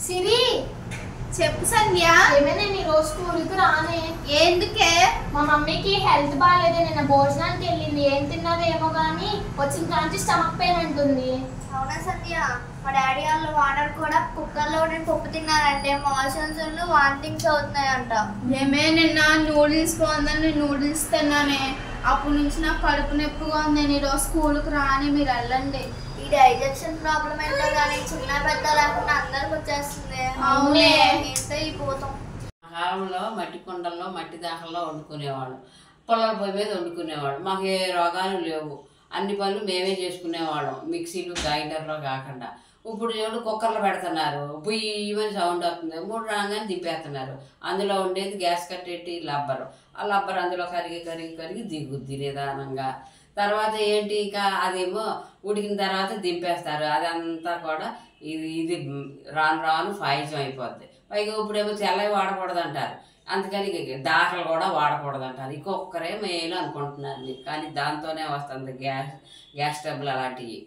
సిరి చెప్పు సంధ్య. ఏమైనా నీ రోజు స్కూల్కి రానే? ఎందుకే? మా మమ్మీకి హెల్త్ బాగాలేదు, నిన్న భోజనానికి వెళ్ళింది. ఏం తిన్నదేమో కానీ వచ్చిన కాంచి స్టమక్ పెయిన్ అంటుంది. అవునా సంధ్య, మా డాడీ వాళ్ళు వాటర్ కూడా కుక్కర్లో పప్పు తిన్నారంటే మోషన్స్ వాంటింగ్స్ అవుతున్నాయంట. మేమే నిన్న నూడిల్స్ బాగుందని నూడిల్స్ తిన్నానే, అప్పటి నుంచి నాకు కడుపు నొప్పిగా ఉంది. నేను ఈరోజు స్కూల్కి రాని, మీరు వెళ్ళండి. ఈ డైజెషన్ ప్రాబ్లం ఏంటో కానీ చిన్న పెద్ద లేకుండా అందరికి వచ్చేస్తుంది. అవునే. ఏంటో ఈ పోతాం. కాలంలో మట్టి కుండల్లో మట్టి దాహంలో వండుకునేవాడు, పొలాల పొయ్యి మీద వండుకునేవాడు. మాకు ఏ రోగాలు లేవు, అన్ని పనులు మేమే చేసుకునేవాళ్ళం, మిక్సీలు గ్రైండర్లో కాకుండా. ఇప్పుడు చూడు కుక్కర్లో పెడుతున్నారు, బుయ్యమని సౌండ్ వస్తుంది, 3 రాగానే దింపేస్తున్నారు. అందులో ఉండేది గ్యాస్ కట్టేటి లబ్బరు, ఆ లబ్బర్ అందులో కరిగి కరిగి కరిగి దిగుద్ది నిదానంగా. తర్వాత ఏంటి, ఇంకా అదేమో ఉడికిన తర్వాత దింపేస్తారు. అదంతా కూడా ఇది ఇది రాను రాను పాయసం అయిపోద్ది. పైగా ఇప్పుడేమో తెల్లవి వాడకూడదు అంటారు, అందుకని దాఖలు కూడా వాడకూడదు అంటారు. ఇంకొక్కరే మేలు అనుకుంటున్నారు, కానీ దాంతోనే వస్తుంది గ్యాస్ స్టవ్లు అలాంటివి.